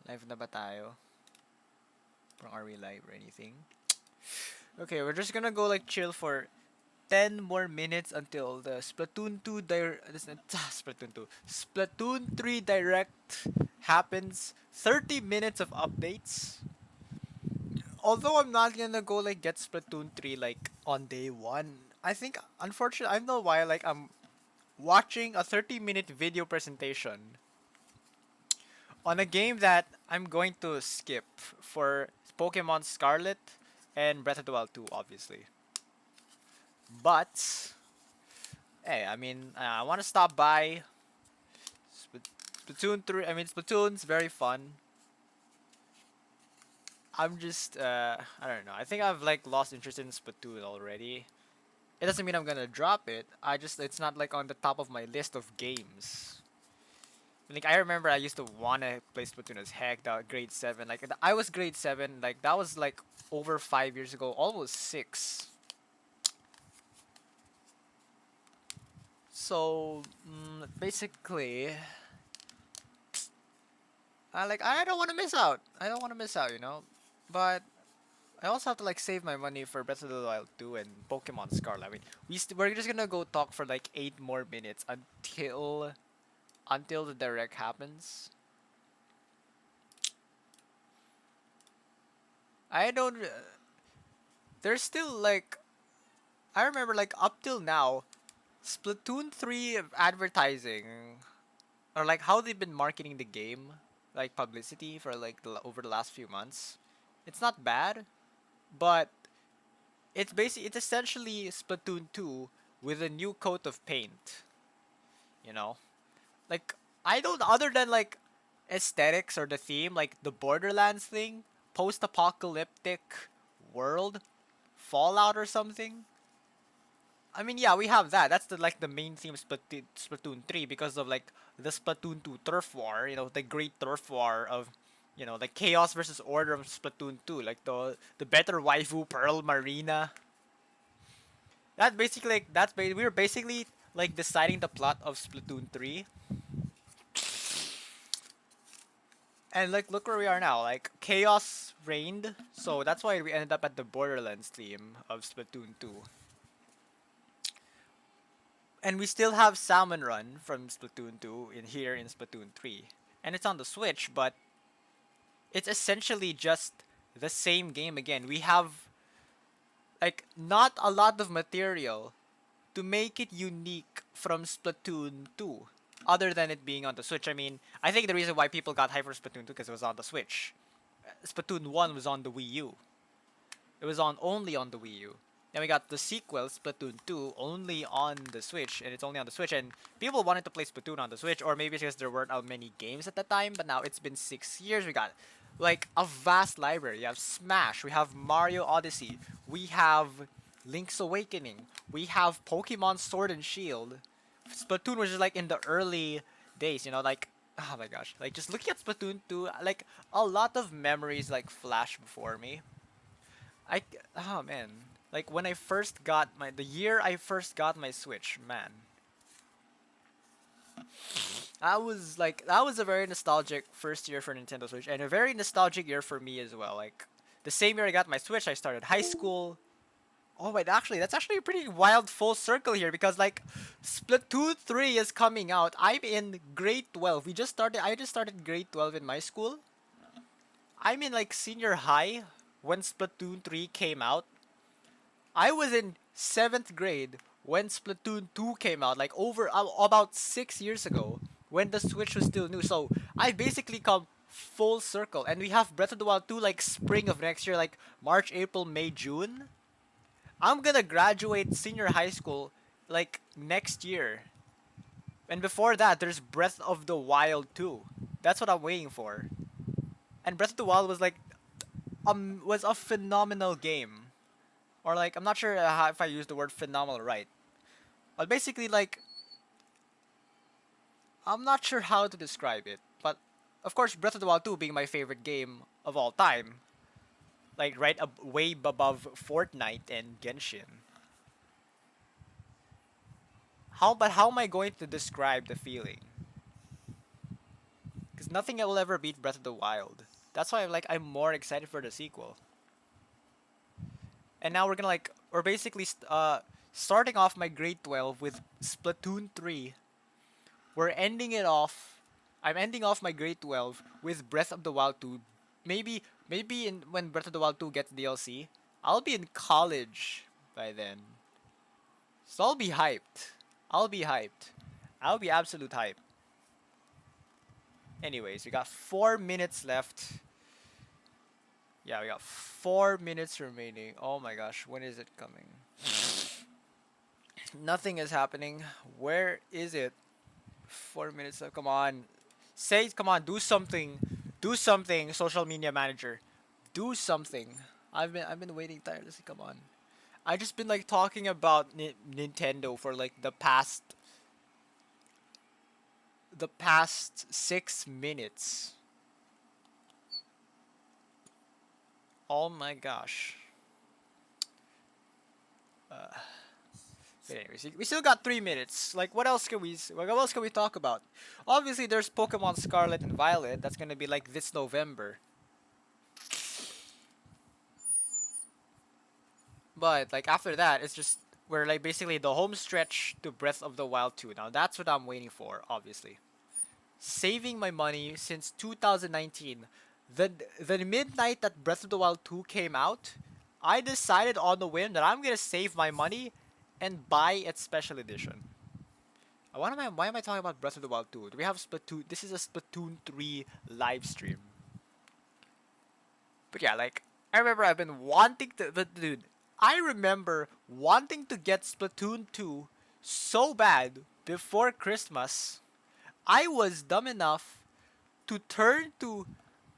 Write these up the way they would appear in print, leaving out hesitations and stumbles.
Live na ba tayo? Or are we live or anything? Okay, we're just gonna go like chill for 10 more minutes until the Splatoon 2 Splatoon 2. Splatoon 3 Direct happens. 30 minutes of updates. Although I'm not gonna go like get Splatoon 3 like on day 1. I think unfortunately I don't know why like I'm watching a 30-minute video presentation on a game that I'm going to skip for Pokemon Scarlet and Breath of the Wild 2, obviously. But, hey, I mean, I want to stop by. Splatoon 3, I mean, Splatoon's very fun. I'm just, I don't know. I think I've like lost interest in Splatoon already. It doesn't mean I'm gonna drop it. It's not like on the top of my list of games. Like I remember I used to wanna play Splatoon as heck. That grade 7, like I was grade 7. Like that was like over 5 years ago, almost 6. So basically, I don't want to miss out. I don't want to miss out, you know. But I also have to like save my money for Breath of the Wild 2 and Pokemon Scarlet. I mean, we're just gonna go talk for like 8 more minutes until the direct happens. I don't. There's still like I remember like up till now, Splatoon 3 advertising or like how they've been marketing the game, like publicity for like over the last few months. It's not bad, but it's essentially Splatoon 2 with a new coat of paint, you know? Like I don't other than like aesthetics or the theme, like the Borderlands thing, post-apocalyptic world, Fallout or something. I mean, yeah, we have that. That's the main theme of Splatoon 3 because of like the Splatoon 2 turf war, the great turf war of the chaos versus order of Splatoon 2, like the better waifu Pearl Marina. That basically like we were basically like deciding the plot of Splatoon 3. And like look where we are now. Like chaos reigned, so that's why we ended up at the Borderlands theme of Splatoon 2. And we still have Salmon Run from Splatoon 2 in here in Splatoon 3. And it's on the Switch, but it's essentially just the same game again. We have like not a lot of material to make it unique from Splatoon 2 other than it being on the Switch. I mean, I think the reason why people got hyped for Splatoon 2 because it was on the Switch. Splatoon 1 was on the Wii U. It was on only on the Wii U. Then we got the sequel, Splatoon 2, only on the Switch, and it's only on the Switch, and people wanted to play Splatoon on the Switch, or maybe it's because there weren't many games at the time, but now it's been 6 years, we got, like, a vast library. You have Smash, we have Mario Odyssey, we have Link's Awakening, we have Pokemon Sword and Shield. Splatoon was just, like, in the early days, like, oh my gosh, like, just looking at Splatoon 2, like, a lot of memories, like, flash before me. I oh man, like when I first got the year I first got my Switch, man. That was a very nostalgic first year for Nintendo Switch and a very nostalgic year for me as well. Like the same year I got my Switch, I started high school. Oh wait, actually, that's actually a pretty wild full circle here because like Splatoon 3 is coming out. I'm in grade 12. I just started grade 12 in my school. I'm in like senior high when Splatoon 3 came out. I was in 7th grade when Splatoon 2 came out, like over about 6 years ago when the Switch was still new. So I basically come full circle. And we have Breath of the Wild 2 like spring of next year, like March, April, May, June. I'm gonna graduate senior high school like next year. And before that, there's Breath of the Wild 2. That's what I'm waiting for. And Breath of the Wild was a phenomenal game. Or like I'm not sure if I use the word phenomenal right. But basically like I'm not sure how to describe it. But of course Breath of the Wild 2 being my favorite game of all time. Like way above Fortnite and Genshin. How am I going to describe the feeling? because nothing will ever beat Breath of the Wild. That's why I'm more excited for the sequel. And now we're basically starting off my grade 12 with Splatoon 3. We're ending it off. I'm ending off my grade 12 with Breath of the Wild 2. When Breath of the Wild 2 gets DLC, I'll be in college by then. So I'll be hyped. I'll be hyped. I'll be absolute hype. Anyways, we got 4 minutes left. Yeah, we got 4 minutes remaining. Oh my gosh, when is it coming? Nothing is happening. Where is it? 4 minutes left. Come on. Come on, do something. Do something, social media manager. Do something. I've been waiting tirelessly. Come on. I just been talking about Nintendo for the past 6 minutes. Oh my gosh. But anyways, we still got 3 minutes. What else can we talk about? Obviously, there's Pokemon Scarlet and Violet. That's gonna be this November. But after that, it's just we're basically the home stretch to Breath of the Wild 2. Now that's what I'm waiting for. Obviously, saving my money since 2019. The midnight that Breath of the Wild 2 came out, I decided on the whim that I'm gonna save my money and buy its special edition. Why am I talking about Breath of the Wild 2? Do we have Splatoon? This is a Splatoon 3 live stream. But yeah, I remember I've been wanting to, but dude, I remember wanting to get Splatoon 2 so bad before Christmas. I was dumb enough to turn to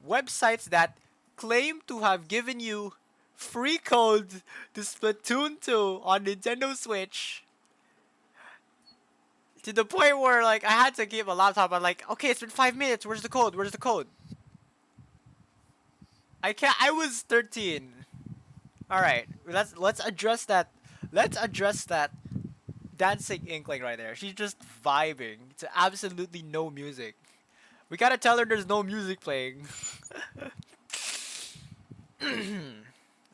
websites that claim to have given you free codes to Splatoon 2 on Nintendo Switch. To the point where I had to keep a laptop. I'm like, okay, it's been 5 minutes. Where's the code? Where's the code? I can't. I was 13. All right, let's address that. Let's address that dancing inkling right there. She's just vibing to absolutely no music. We gotta tell her there's no music playing.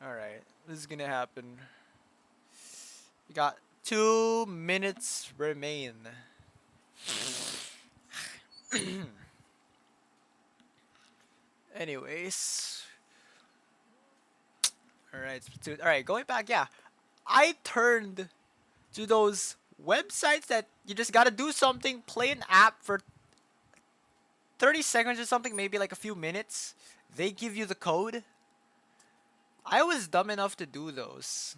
All right, this is gonna happen. We got 2 minutes remain. Anyways. Alright, going back, yeah. I turned to those websites that you just gotta do something, play an app for 30 seconds or something, maybe a few minutes. They give you the code. I was dumb enough to do those.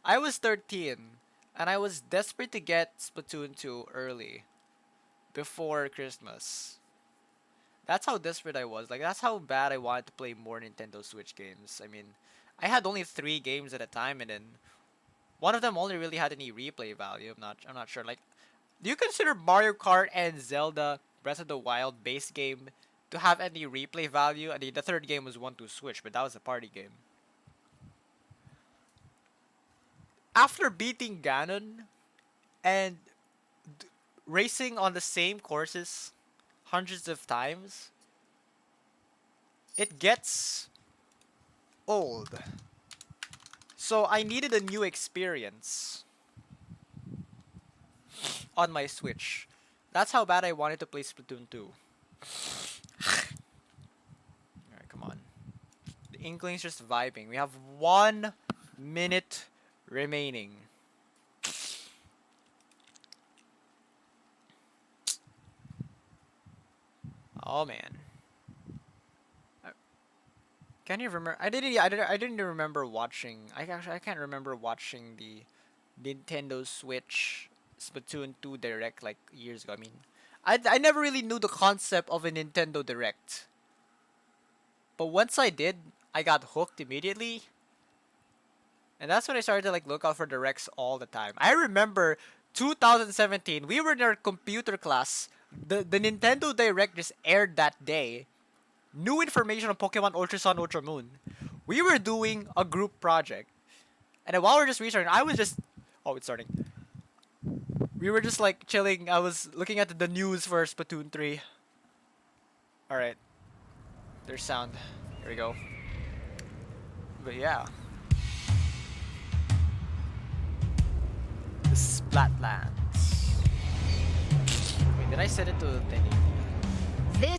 I was 13, and I was desperate to get Splatoon 2 early, before Christmas. That's how desperate I was. That's how bad I wanted to play more Nintendo Switch games. I mean, I had only 3 games at a time, and then one of them only really had any replay value. I'm not sure. Do you consider Mario Kart and Zelda Breath of the Wild base game to have any replay value? And the third game was one to Switch, but that was a party game. After beating Ganon and racing on the same courses hundreds of times, it gets old. So I needed a new experience on my Switch. That's how bad I wanted to play Splatoon 2. Alright, come on. The Inkling's just vibing. We have 1 minute remaining. Oh man. Can you remember? I didn't remember watching. I can't remember watching the Nintendo Switch Splatoon 2 Direct years ago. I mean, I never really knew the concept of a Nintendo Direct. But once I did, I got hooked immediately. And that's when I started to look out for directs all the time. I remember 2017, we were in our computer class. The Nintendo Direct just aired that day. New information on Pokemon Ultra Sun, Ultra Moon. We were doing a group project. And then while we were just researching, I was just... Oh, it's starting. We were just chilling. I was looking at the news for Splatoon 3. Alright. There's sound. Here we go. But yeah. The Splatlands. Wait, did I set it to 1080?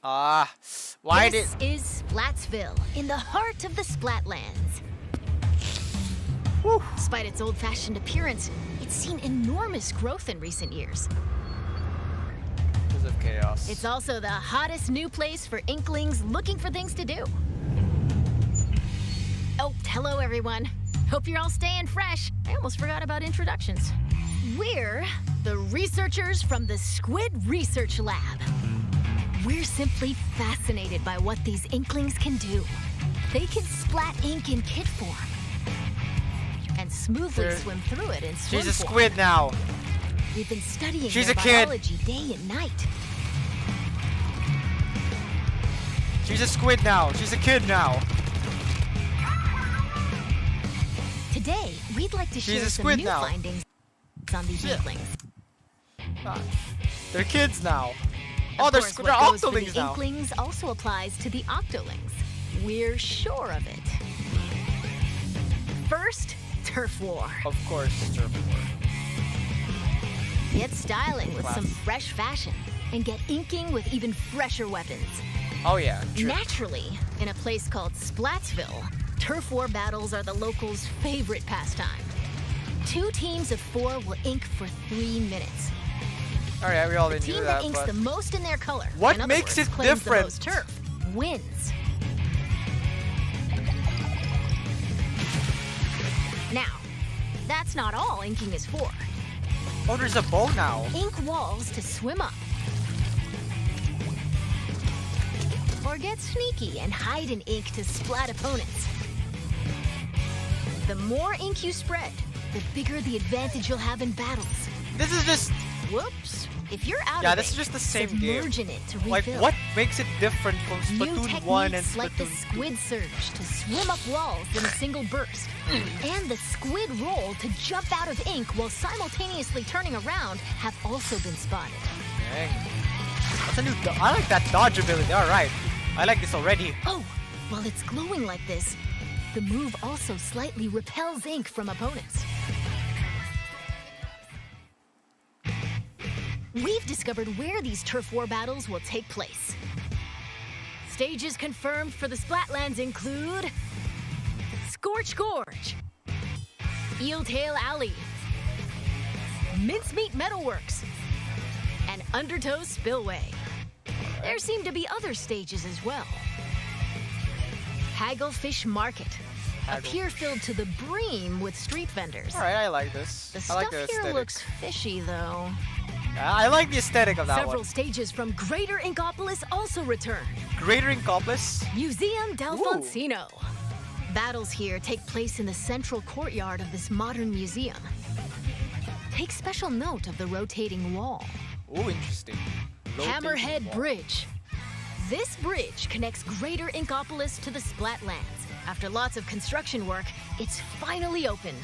This Why this is Splatsville, in the heart of the Splatlands. Whew. Despite its old-fashioned appearance, it's seen enormous growth in recent years. Because of chaos. It's also the hottest new place for Inklings looking for things to do. Oh, hello everyone. Hope you're all staying fresh. I almost forgot about introductions. We're the researchers from the Squid Research Lab. We're simply fascinated by what these Inklings can do. They can splat ink in kit form and smoothly swim through it in swim She's a form. squid now. We've been studying She's their a kid. biology day and night. She's a squid now. She's a kid now. Today, we'd like to She's share a some squid new now. findings on these Inklings. They're kids now. Of They're course, they're what goes for octolings the now. Inklings also applies to the Octolings. We're sure of it. First, Turf War. Of course, Turf War. Get styling with some Class. fresh fashion and get inking with even fresher weapons. Oh yeah, true. Naturally, in a place called Splatsville, turf war battles are the locals' favorite pastime. 2 teams of 4 will ink for 3 minutes. Alright, we already The knew team that, that inks but the most in their color, What in other makes words, it claims different? the most turf, wins. Now, that's not all inking is for. oh, there's a bow now. Ink walls to swim up. Or get sneaky and hide in ink to splat opponents. The more ink you spread, the bigger the advantage you'll have in battles. This is just Whoops! If you're out Yeah, of this ink, is just the same game. submerge in it to like refill. what makes it different from New Splatoon 1 and techniques like the Splatoon 2? squid surge to swim up walls in a single burst, and the squid roll to jump out of ink while simultaneously turning around have also been spotted. Dang. That's a new I like that dodge ability. Alright. I like this already. Oh, while it's glowing like this, the move also slightly repels ink from opponents. We've discovered where these turf war battles will take place. Stages confirmed for the Splatlands include Scorch Gorge, Eeltail Alley, Mincemeat Metalworks, and Undertow Spillway. There seem to be other stages as well. Hagglefish Market, a pier filled to the brim with street vendors. Alright, I like this. The I stuff like the here aesthetic. looks fishy, though. I like the aesthetic of that Several one. stages from Greater Inkopolis also return. Greater Inkopolis. Museum Delfonsino. Battles here take place in the central courtyard of this modern museum. Take special note of the rotating wall. Oh, interesting. Rotating Hammerhead wall. Bridge. This bridge connects Greater Inkopolis to the Splatlands. After lots of construction work, it's finally open.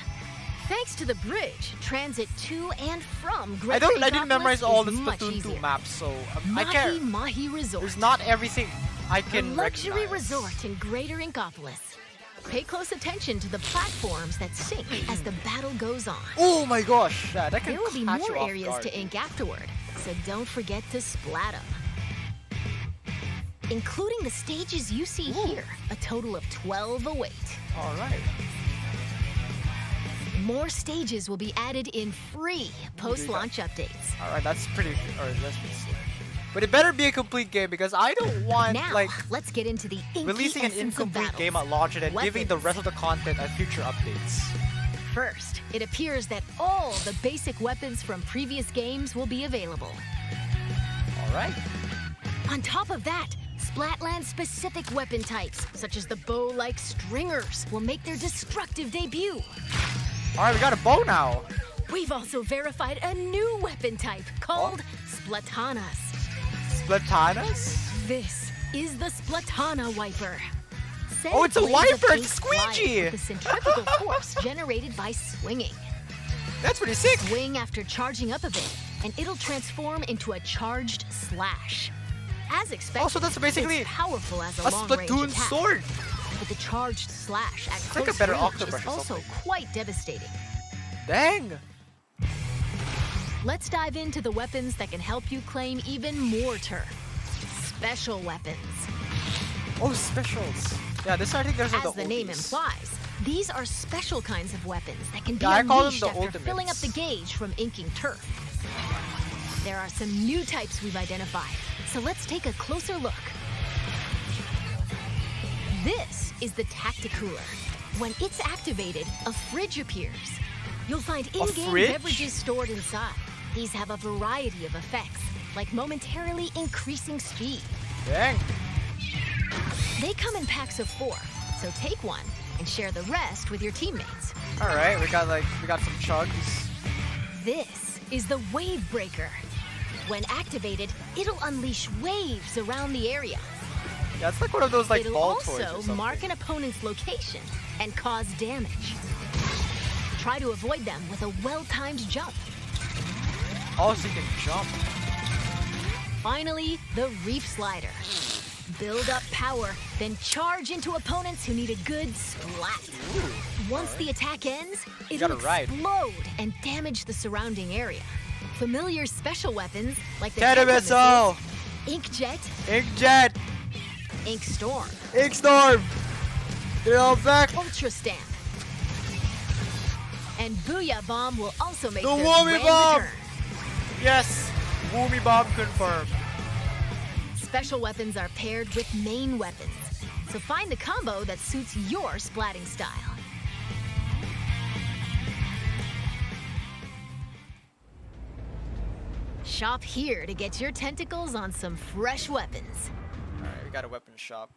Thanks to the bridge, transit to and from Greater I Inkopolis didn't memorize all the is much Splatoon 2 easier. maps, so I Mahi can't. Mahi Resort. There's not everything I A can luxury recognize. resort in Greater Inkopolis. Pay close attention to the platforms that sink as the battle goes on. Oh my gosh, that can There will be catch more you off areas guard. to ink afterward, so don't forget to splat them. Including the stages you see here, a total of 12 await. All right. More stages will be added in free post-launch updates. All right, that's pretty. Or that's pretty sick. But it better be a complete game because I don't want Now, like let's get into the inky releasing an essence of incomplete battles. game at launch and then giving the Weapons. rest of the content at future updates. First, it appears that all the basic weapons from previous games will be available. All right. On top of that, Splatland-specific weapon types, such as the bow-like stringers, will make their destructive debut. All right, we got a bow now. We've also verified a new weapon type called Splatanas. Splatanas? This is the Splatana Wiper. Send Oh, it's a blades of wiper, ink it's flying squeegee. with the centrifugal force generated by swinging. That's pretty sick. Swing after charging up a bit, and it'll transform into a charged slash. As expected, Oh, so that's basically it's powerful as a a long-range Splatoon attack. sword. But the charged slash at like a close better range octopus is or also something. quite devastating. Dang. Let's dive into the weapons that can help you claim even more turf. Special weapons. Oh, specials. Yeah, this I think those are As the name oldies. implies, these are special kinds of weapons that can be Yeah, I call them unleashed the after ultimates. filling up the gauge from inking turf. There are some new types we've identified, so let's take a closer look. This is the Tacticooler. When it's activated, a fridge appears. You'll find in-game fridge? beverages stored inside. These have a variety of effects, like momentarily increasing speed. Dang. They come in packs of 4, so take one and share the rest with your teammates. All right, we got some chugs. This is the Wave Breaker. When activated, it'll unleash waves around the area. Yeah, it's like one of those like It'll ball toys or also something. mark an opponent's location and cause damage. Try to avoid them with a well-timed jump. Also, you can jump. Finally, the Reef Slider. Build up power, then charge into opponents who need a good splat. Once the attack ends, it'll gotta ride. explode and damage the surrounding area. Familiar special weapons like the Cannon Tekka missile, missiles, Inkjet, Inkjet, Ink Storm, Inkstorm. They're all back. Ultra Stamp, and Booyah Bomb will also make The their Woomy grand Bomb! return. Yes, Woomy Bomb confirmed. Special weapons are paired with main weapons, so find the combo that suits your splatting style. Shop here to get your tentacles on some fresh weapons. All right, we got a weapon shop.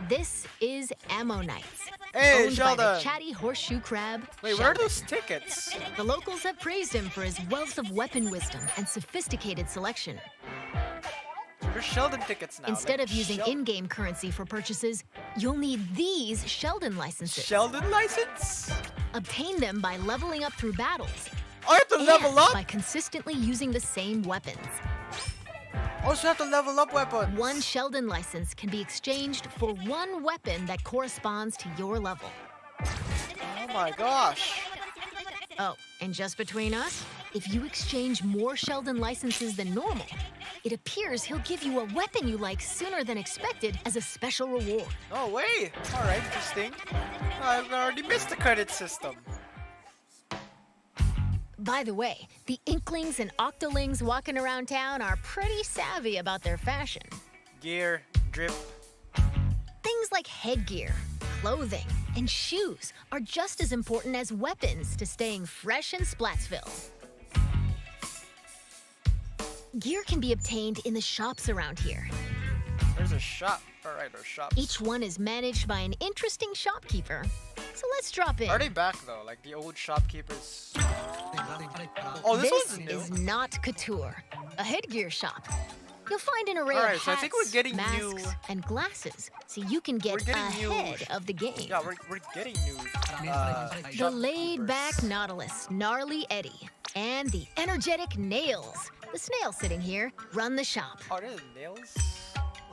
This is Ammo Knights, Hey, owned by the Sheldon. chatty horseshoe crab. Wait, what are Sheldon. those tickets? The locals have praised him for his wealth of weapon wisdom and sophisticated selection. There's Sheldon tickets now. Instead like of using Shel- in-game currency for purchases, you'll need these Sheldon licenses. Sheldon license? Obtain them by leveling up through battles. Oh, I have to and level up? by consistently using the same weapons. Also have to level up weapons. One Sheldon license can be exchanged for one weapon that corresponds to your level. Oh my gosh. Oh, and just between us, if you exchange more Sheldon licenses than normal, it appears he'll give you a weapon you like sooner than expected as a special reward. No way. All right, interesting. I've already missed the credit system. By the way, the Inklings and Octolings walking around town are pretty savvy about their fashion. Gear, drip. Things like headgear, clothing, and shoes are just as important as weapons to staying fresh in Splatsville. Gear can be obtained in the shops around here. There's a shop. All right, there's shops. Each one is managed by an interesting shopkeeper. So let's drop in. Are they back though? Like the old shopkeepers? Oh, this This one's new. is not couture, a headgear shop. You'll find an array Alright, of so I hats, think we're getting masks, new- and glasses, so you can get We're getting new ahead of the game. Yeah, we're getting new. The laid-back Nautilus, Gnarly Eddie, and the energetic Nails, the snail sitting here, run the shop. Oh, there's nails?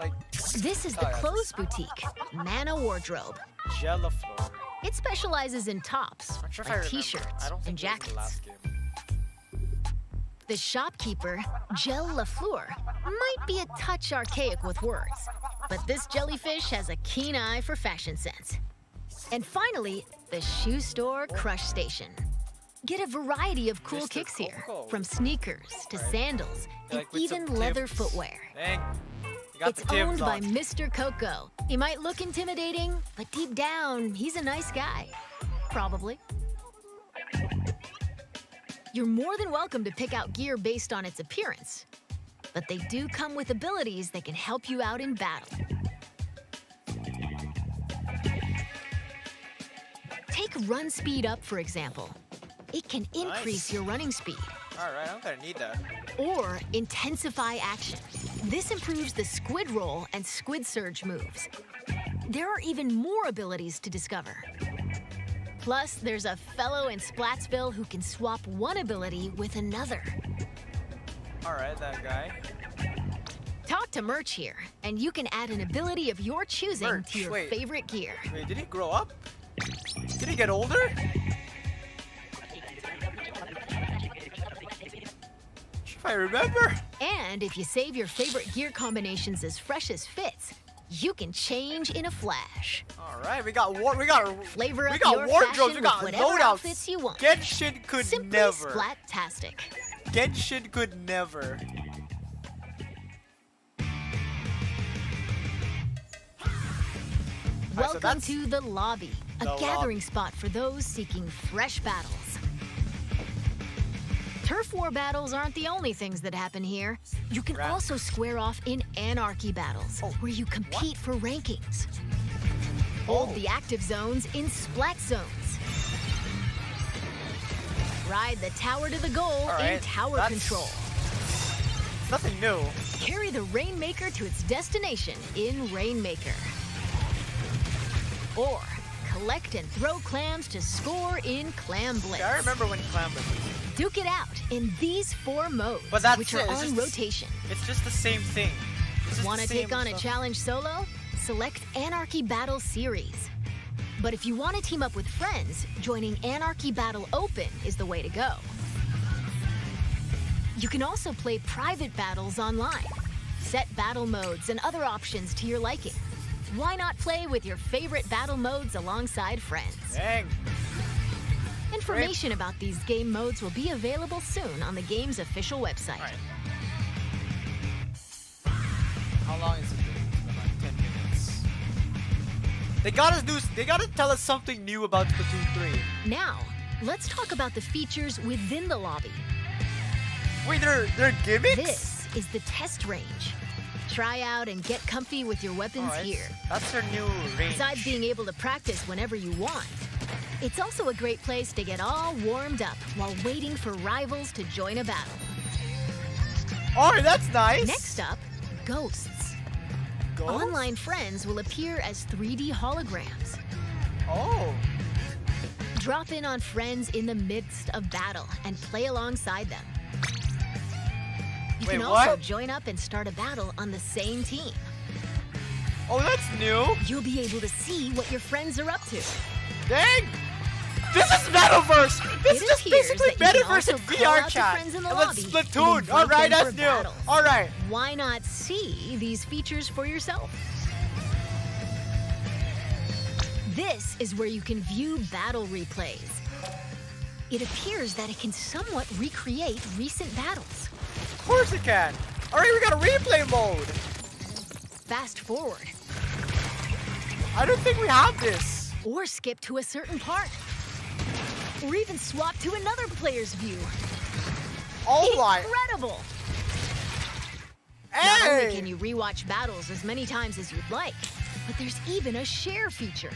Like This is the clothes boutique, Mana Wardrobe. Jelaflor. It specializes in tops, I'm sure if I like remember. t-shirts I don't and think this is jackets. the last game. The shopkeeper, Gel Lafleur, might be a touch archaic with words, but this jellyfish has a keen eye for fashion sense. And finally, the shoe store Crush Station. Get a variety of cool Mr. kicks here, Coco. from sneakers to sandals, and Like with even some leather Timbs. footwear. Dang. You got It's the Timbs owned by on. Mr. Coco. He might look intimidating, but deep down, he's a nice guy. Probably. You're more than welcome to pick out gear based on its appearance, but they do come with abilities that can help you out in battle. Take run speed up, for example. It can increase Nice. your running speed. All right, I'm gonna need that. Or intensify action. This improves the squid roll and squid surge moves. There are even more abilities to discover. Plus, there's a fellow in Splatsville who can swap one ability with another. All right, that guy. Talk to Merch here, and you can add an ability of your choosing Merch, to your wait. favorite gear. Wait, did he grow up? Did he get older? If I remember. And if you save your favorite gear combinations as fresh as fits, you can change in a flash. All right, we got Flavor up we got your wardrobes, fashion we got with whatever loadouts. outfits you want. Genshin could Simply never. splat-tastic. Genshin could never. Welcome that's to the lobby, a the gathering spot for those seeking fresh battles. Turf war battles aren't the only things that happen here. You can Right. also square off in anarchy battles, Oh, where you compete for rankings. Oh. Hold the active zones in splat zones. Ride the tower to the goal All in right, tower that's- control. Nothing new. Carry the Rainmaker to its destination in Rainmaker. Or collect and throw clams to score in Clam Blitz. Yeah, I remember when Clam was. Duke it out in these 4 modes, But that's which are it, it's on just- rotation. It's just the same thing. It's just Want the to same take on a stuff. challenge solo? Select Anarchy Battle Series. But if you want to team up with friends, joining Anarchy Battle Open is the way to go. You can also play private battles online. Set battle modes and other options to your liking. Why not play with your favorite battle modes alongside friends? Dang. Information about these game modes will be available soon on the game's official website. All right. How long is it? About 10 minutes. They gotta tell us something new about Splatoon 3. Now, let's talk about the features within the lobby. Wait, they're gimmicks? This is the test range. Try out and get comfy with your weapons Alright, here. that's their new range. Besides being able to practice whenever you want, it's also a great place to get all warmed up while waiting for rivals to join a battle. Alright, that's nice. Next up, ghosts. Ghosts? Online friends will appear as 3D holograms. Oh. Drop in on friends in the midst of battle and play alongside them. You Wait, can also what? join up and start a battle on the same team. Oh, that's new. You'll be able to see what your friends are up to. Dang. This is Metaverse. This It is just appears basically that you can Metaverse also and call VR out to chat. friends in the And then lobby and Splatoon. invite Alright, them that's for new. battles. Alright. Why not see these features for yourself? This is where you can view battle replays. It appears that it can somewhat recreate recent battles. Of course it can. Alright, we got a replay mode. Fast forward I don't think we have this. or skip to a certain part. Or even swap to another player's view. Oh my. Incredible! Not only Hey. can you rewatch battles as many times as you'd like, but there's even a share feature.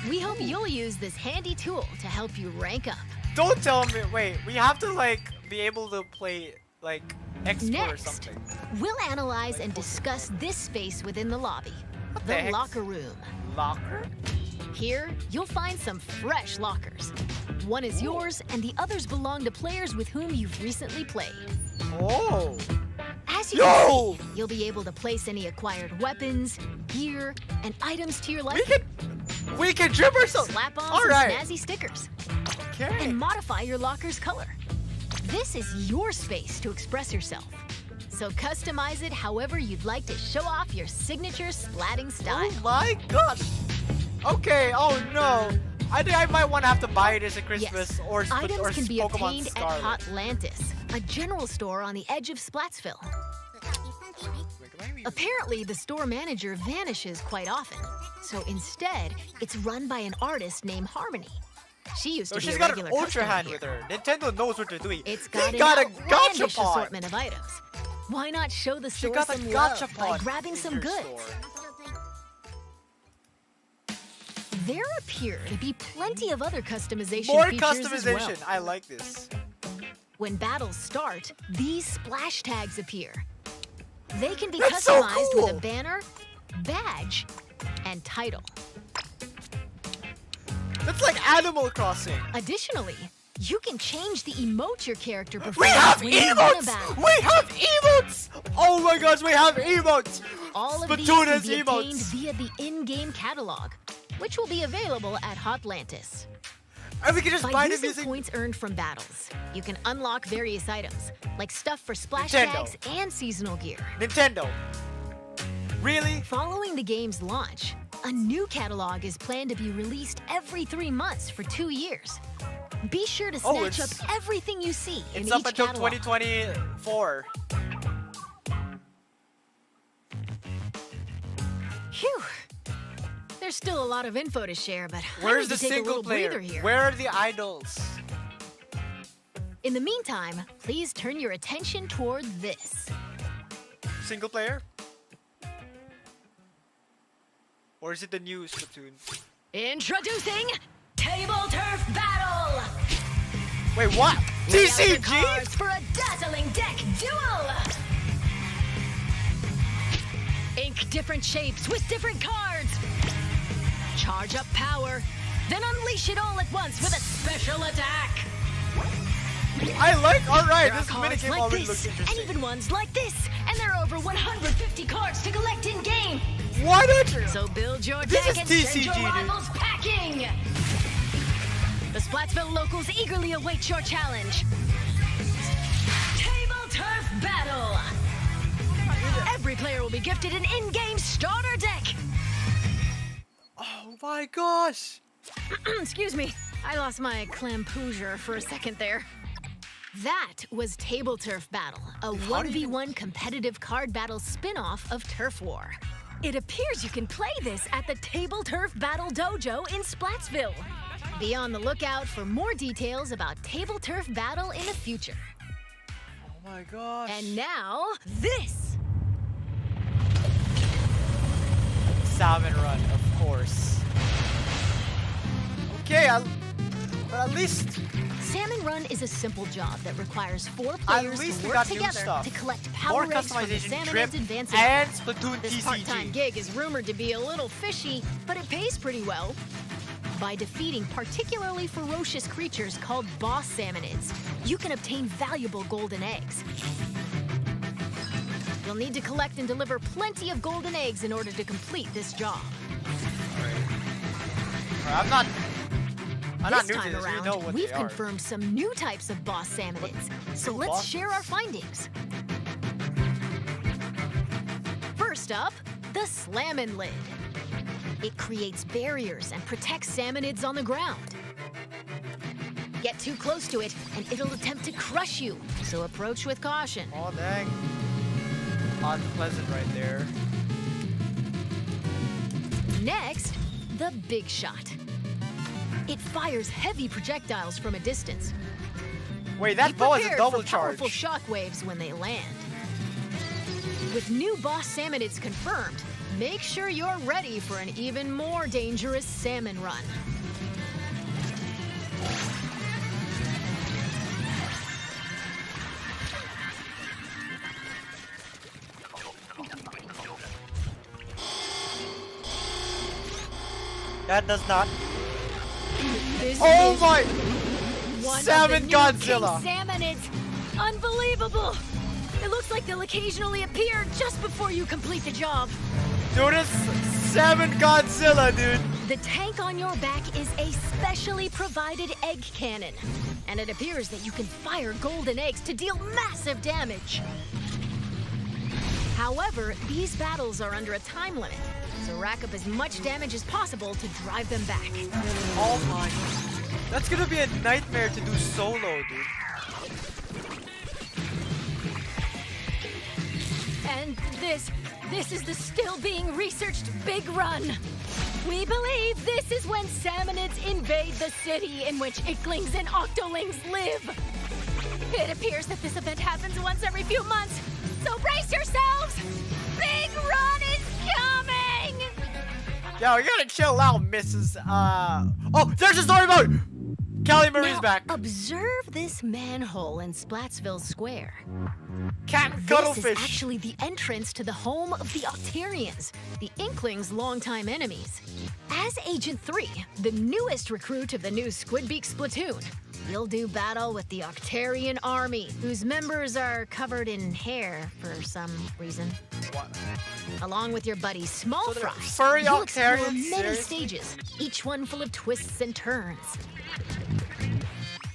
We hope you'll use this handy tool to help you rank up. Don't tell me. Wait, we have to like be able to play like export or Next, something. we'll analyze and discuss this space within the lobby, What the the heck? locker room. Locker? Here, you'll find some fresh lockers. One is yours, and the others belong to players with whom you've recently played. Oh. As you Yo! can see, you'll be able to place any acquired weapons, gear, and items to your liking. We can drip ourselves. Slap on All some right. snazzy stickers Okay. and modify your locker's color. This is your space to express yourself. So customize it however you'd like to show off your signature splatting style. Oh my gosh. Okay. Oh no. I think I might want to have to buy it as a Christmas Yes, or items or can be Pokemon obtained Scarlet. at Hotlantis, a general store on the edge of Splatsville. Apparently, the store manager vanishes quite often, so instead, it's run by an artist named Harmony. She used So to be she's a got an regular ultra customer hand here. with her. Nintendo knows what they're doing. It's They got, got a an outlandish gachapon. assortment of items. Why not show the She store got a some love by gachapon grabbing in some your goods? store. There appear to be plenty of other customization More features as well. customization. I like this. When battles start, these splash tags appear. They can be That's so customized cool. with a banner, badge, and title. That's like Animal Crossing. Additionally, You can change the emote your character We prefers have when you win a emotes! battle. We have emotes! Oh my gosh, we have emotes! All of these Splatoon can has be obtained emotes! via the in-game catalog, which will be available at Hotlantis. And we can just By buy them using using... points earned from battles, you can unlock various items, like stuff for splash Nintendo. tags and seasonal gear. Nintendo. Really? Following the game's launch, a new catalog is planned to be released every 3 months for 2 years. Be sure to Oh, snatch up it's- everything you see in It's up each until catalog. 2024. Phew. There's still a lot of info to share, but Where's I the need to take a single little player? breather here. Where are the idols? In the meantime, please turn your attention toward this. Single player? Or is it the new Splatoon? Introducing Table Turf Battle! Wait, what? Lay out your TCG? cards for a dazzling deck duel! Ink different shapes with different cards. Charge up power, then unleash it all at once with a special attack. I like, alright, There are this cards minigame like already this, looks and interesting. even ones like this, and there are over 150 cards to collect in game. Why don't you? So build your This deck is and send TCG, your dude. rivals packing. The Splatsville locals eagerly await your challenge. Table Turf Battle. Every player will be gifted an in-game starter deck. Oh my gosh! Excuse me, I lost my clampoosier for a second there. That was Table Turf Battle, a How do you 1v1 competitive card battle spin-off of Turf War. It appears you can play this at the Table Turf Battle Dojo in Splatsville. Be on the lookout for more details about Table Turf Battle in the future. Oh my gosh. And now, this! Salmon Run, of course. Okay, but at least Salmon Run is a simple job that requires 4 At players least to we work got new together stuff. to collect more power eggs from the customization, Salmon drip, Head's advanced and Splatoon This part-time TCG. gig is rumored to be a little fishy, but it pays pretty well. By defeating particularly ferocious creatures called boss salmonids, you can obtain valuable golden eggs. You'll need to collect and deliver plenty of golden eggs in order to complete this job. I'm not This new to time this. around, We know what we've they are. confirmed some new types of boss salmonids, so new let's bosses? share our findings. First up, the Slammin' Lid. It creates barriers and protects salmonids on the ground. Get too close to it, and it'll attempt to crush you, so approach with caution. Oh dang. Unpleasant right there. Next, the Big Shot. It fires heavy projectiles from a distance. Wait, that Be bow is a prepared double for charge. powerful shockwaves when they land. With new boss salmonids confirmed, make sure you're ready for an even more dangerous salmon run. That does not. This Oh is my! one Salmon of the new Godzilla. King salmonids. Unbelievable! It looks like they'll occasionally appear just before you complete the job. Dude, it's Salmon Godzilla, dude. The tank on your back is a specially provided egg cannon, and it appears that you can fire golden eggs to deal massive damage. However, these battles are under a time limit, so rack up as much damage as possible to drive them back. Oh my. That's gonna be a nightmare to do solo, dude. And this is the still being researched Big Run. We believe this is when salmonids invade the city in which Icklings and Octolings live. It appears that this event happens once every few months, so brace yourselves! Big Run is coming! Yo, you gotta chill out, Mrs. Oh, there's a story mode! Callie Marie's Now, back. observe this manhole in Splatsville Square. Cat This is cuttlefish. actually the entrance to the home of the Octarians, the Inklings' longtime enemies. As Agent 3, the newest recruit of the new Squidbeak Splatoon, you'll do battle with the Octarian army, whose members are covered in hair for some reason. What? Along with your buddy Small So they're Fry, furry you'll explore Octarians? many Seriously? stages, each one full of twists and turns.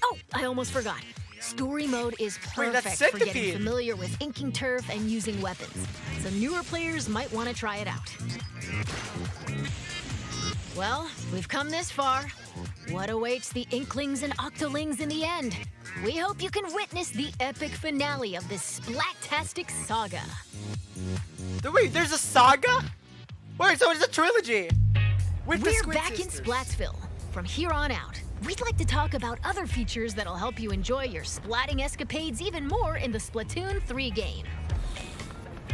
Oh, I almost forgot. Story mode is Wait, that's perfect for getting Centipede. familiar with inking turf and using weapons, so newer players might want to try it out. Well, we've come this far. What awaits the Inklings and Octolings in the end? We hope you can witness the epic finale of this Splat-tastic saga. Wait, there's a saga? Wait, so it's a trilogy? With the We're Squid back Sisters. in Splatsville. From here on out, we'd like to talk about other features that'll help you enjoy your splatting escapades even more in the Splatoon 3 game.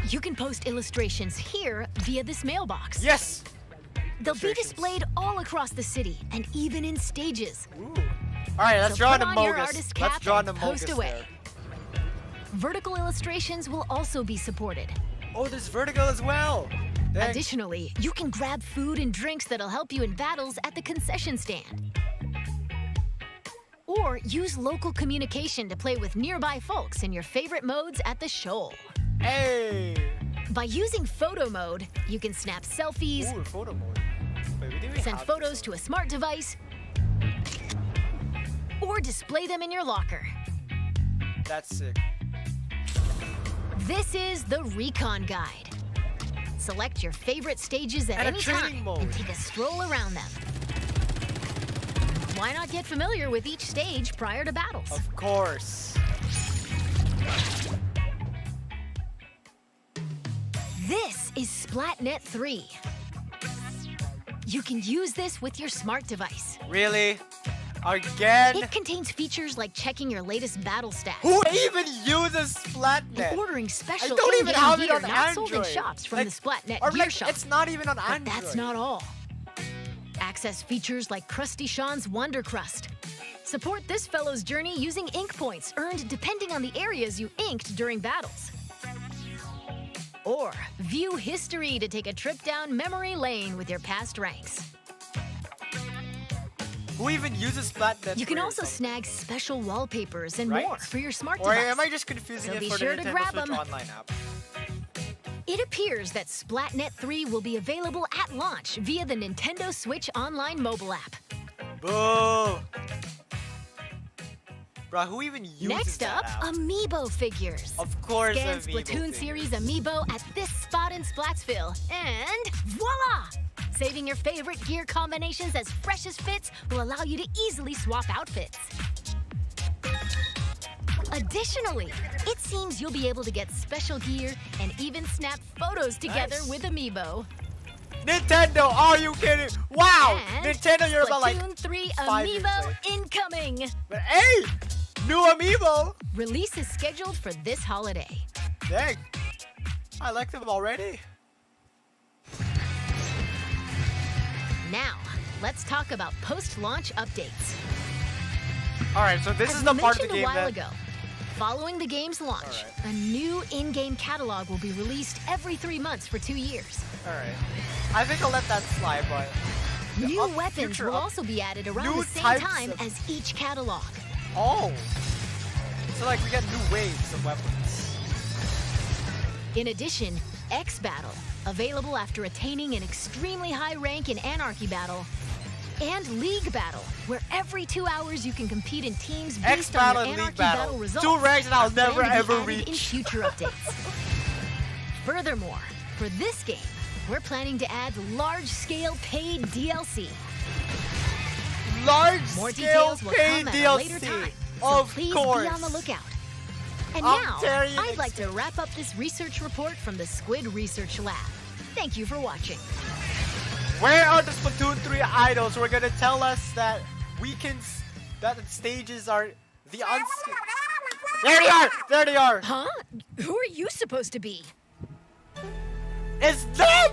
You can post illustrations here via this mailbox. Yes! They'll be Illustrations. displayed all across the city and even in stages. Ooh. Alright, let's So draw put an on your Amogus. artist Let's cap draw an and post Amogus away. there. Vertical illustrations will also be supported. Oh, there's vertical as well. Dang. Additionally, you can grab food and drinks that'll help you in battles at the concession stand. Or use local communication to play with nearby folks in your favorite modes at the shoal. Hey! By using photo mode, you can snap selfies, Ooh, photo mode. Wait, do we send have photos this to one? a smart device, or display them in your locker. That's sick. This is the Recon Guide. Select your favorite stages at And a any training time mode. and take a stroll around them. Why not get familiar with each stage prior to battles? Of course. This is Splatnet 3. You can use this with your smart device. Really? Again? It contains features like checking your latest battle stats. Who even uses And Splatnet? ordering special I don't even in-game have it gear on not sold in Android. shops from Like, the Splatnet or Gear like, Shop. it's not even on But Android. that's not all. Access features like Krusty Sean's Wonder Crust. Support this fellow's journey using ink points earned depending on the areas you inked during battles. Or view history to take a trip down memory lane with your past ranks. Who even uses Splatnet? You can 3 or also something? snag special wallpapers and Right? more for your smart Or device. am I just confusing So it be for sure the to Nintendo grab Switch 'em. Online app? It appears that Splatnet 3 will be available at launch via the Nintendo Switch Online mobile app. Boo! Bro, who even uses Next that up, app? Amiibo figures. Of course, Scan Amiibo Splatoon figures. Series Amiibo at this spot in Splatsville, and voila! Saving your favorite gear combinations as fresh as fits will allow you to easily swap outfits. Additionally, it seems you'll be able to get special gear and even snap photos together Nice. with Amiibo. Nintendo, are you kidding? Wow! And Nintendo, you're about like Splatoon 3 5 years Amiibo late. incoming! But hey! New Amiibo! Release is scheduled for this holiday. Dang. I like them already. Now, let's talk about post-launch updates. Alright, so this As is the we part of the mentioned game a while that... ago, following the game's launch, Alright. a new in-game catalog will be released every 3 months for 2 years. Alright. I think I'll let that slide, but... New up- weapons future will up- also be added around new the same types time of- as each catalog. Oh! So like we get new waves of weapons. In addition, X Battle, available after attaining an extremely high rank in Anarchy Battle, and League Battle, where every 2 hours you can compete in teams X based on Battle your and Anarchy League Battle. results. 2 ranks that I'll are planned never to be ever added in reach. future updates. Furthermore, for this game, we're planning to add large-scale paid DLC. Large More scale details will paid come at a later DLC. time, so Of please course. be on the lookout. And I'm now, very I'd like to wrap up this research report from the Squid Research Lab. Thank you for watching. Where are the Splatoon 3 idols who are gonna tell us that that the stages are the There they are! There they are! Huh? Who are you supposed to be? It's them!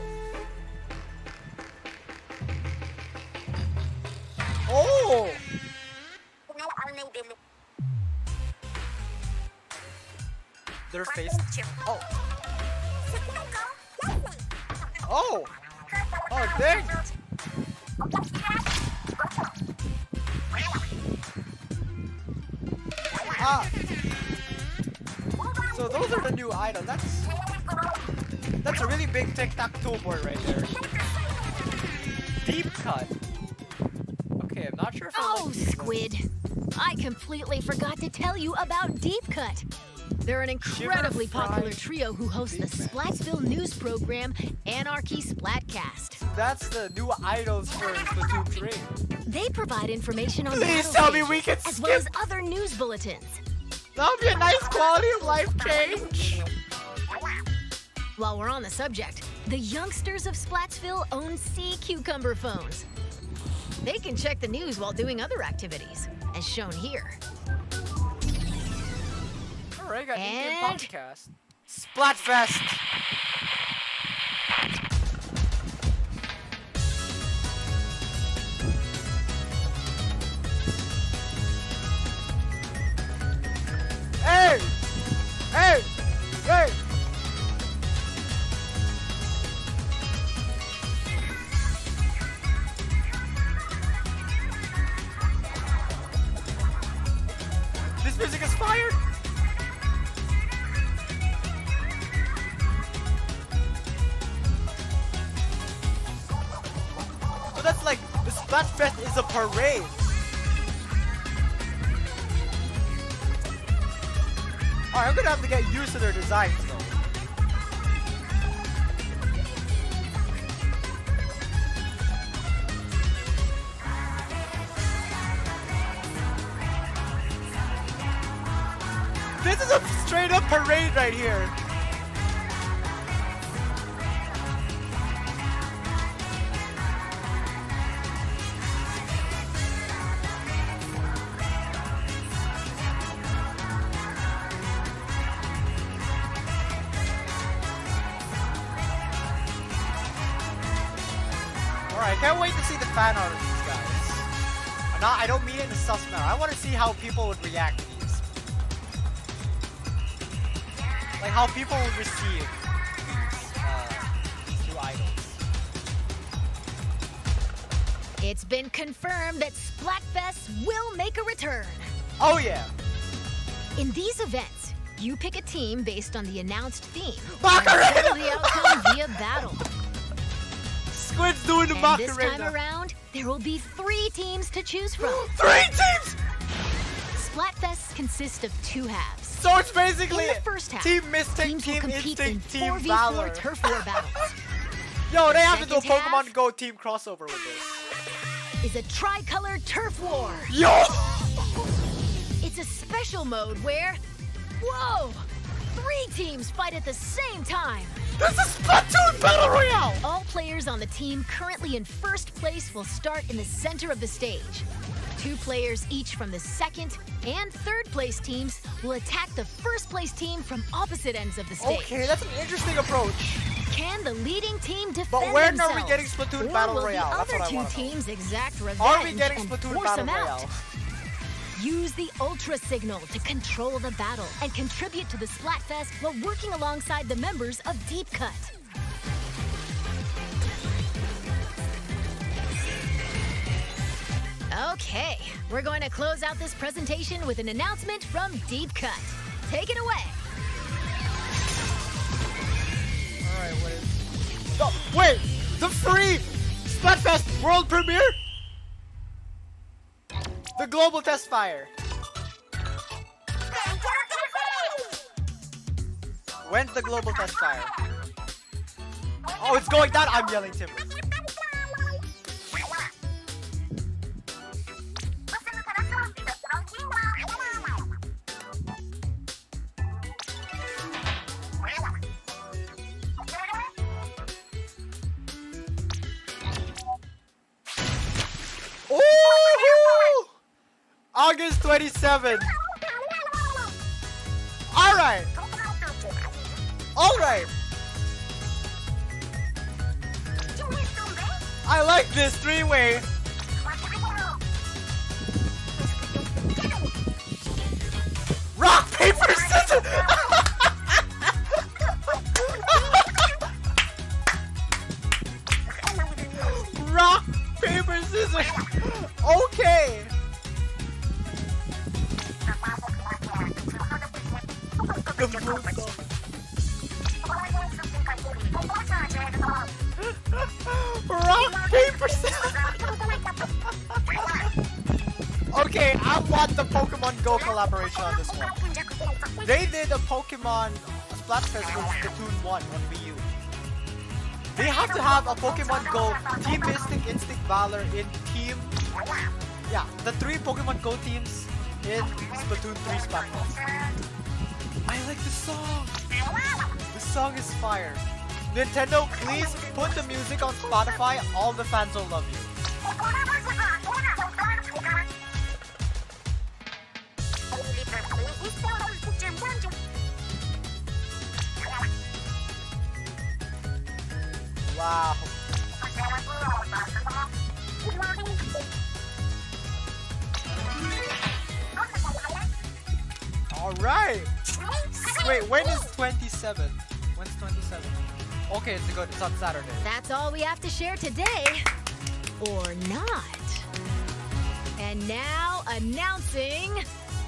Oh! Their face. Oh. Oh! Oh, dang! Ah. So those are the new items. That's a really big tic-tac-toe board right there. Deep cut. Okay, I'm not sure if I Oh, like these ones. Squid. I completely forgot to tell you about Deep Cut. They're an incredibly Shiver popular fried trio who host the Big Mac. Splatsville news program, Anarchy Splatcast. That's the new idols for Splatoon 3. They provide information on Please battle tell me stages, we can as well as skip. other news bulletins. That would be a nice quality of life change. While we're on the subject, the youngsters of Splatsville own sea cucumber phones. They can check the news while doing other activities, as shown here. Alright, got in-game And- podcast. Splatfest! Hey! Hey! Hey! This music is fire! So that's like, the Splatfest is a parade. Alright, I'm gonna have to get used to their designs though. This is a straight up parade right here. Alright, I can't wait to see the fan art of these guys. I don't mean it in a sus manner. I want to see how people would react to these. Like how people would receive these new idols. It's been confirmed that Splatfest will make a return. Oh yeah! In these events, you pick a team based on the announced theme. Macarena! And settle the outcome via battle. Squid's doing the And this time Macarena! around, there will be 3 teams to choose from. 3 teams! Splatfest consists of 2 halves. So it's basically In the first half, Team Mystic, teams will Team compete in Instinct, Team 4v4 Valor. turf war battles. Yo, they have to do a Second Pokemon half. Go team crossover with this. Is a tri-color turf war. Yo! It's a special mode where, whoa, 3 teams fight at the same time. This is Splatoon Battle Royale! All players on the team currently in first place will start in the center of the stage. 2 players each from the second and third place teams will attack the first place team from opposite ends of the stage. Okay, that's an interesting approach. Can the leading team defend But when themselves? are we getting Splatoon Or Battle will Royale? the That's other what I 2 wanna know. teams exact revenge Are we getting and Splatoon force Battle them Royale? out? Use the Ultra Signal to control the battle and contribute to the Splatfest while working alongside the members of Deep Cut. Okay, we're going to close out this presentation with an announcement from Deep Cut. Take it away. Alright, what is... No, wait! The free Splatfest world premiere? The global test fire. When's the global test fire? Oh, it's going down! I'm yelling timber. Ooh! August 27. Alright. Alright. I like this 3-way. Rock, paper, scissors! Rock, paper, scissors! Okay! The full song. Rock, paper, scissors. Okay, I want the Pokemon Go collaboration on this one. They did a Pokemon Splatfest with Splatoon 1 on Wii U. They have to have a Pokemon Go Team Mystic, Instinct, Valor in Team... Yeah, the 3 Pokemon Go teams in Splatoon 3 Splatfest. I like the song! The song is fire. Nintendo, please put the music on Spotify. All the fans will love you. Wow. Alright. Wait, when is 27? When's 27? Okay, it's good. It's on Saturday. That's all we have to share today. Or not. And now, announcing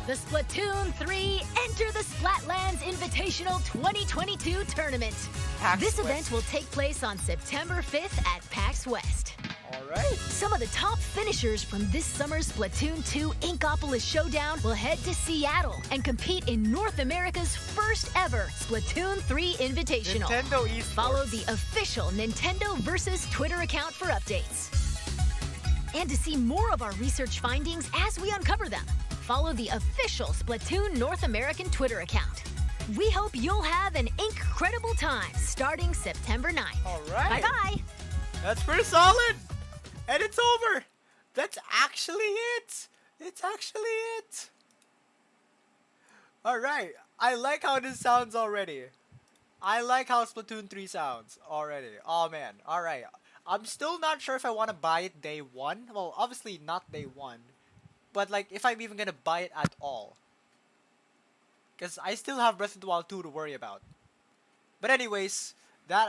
the Splatoon 3 Enter the Splatlands Invitational 2022 Tournament. PAX This West. event will take place on September 5th at PAX West. Alright. Some of the top finishers from this summer's Splatoon 2 Inkopolis Showdown will head to Seattle and compete in North America's first ever Splatoon 3 Invitational. Nintendo Esports. Follow the official Nintendo versus Twitter account for updates. And to see more of our research findings as we uncover them, follow the official Splatoon North American Twitter account. We hope you'll have an incredible time starting September 9th. Alright. Bye-bye. That's pretty solid. And it's over. That's actually it. It's actually it. Alright. I like how this sounds already. I like how Splatoon 3 sounds already. Oh man. Alright. I'm still not sure if I want to buy it day one. Well, obviously not day one. But like, if I'm even gonna buy it at all. Because I still have Breath of the Wild 2 to worry about. But anyways, that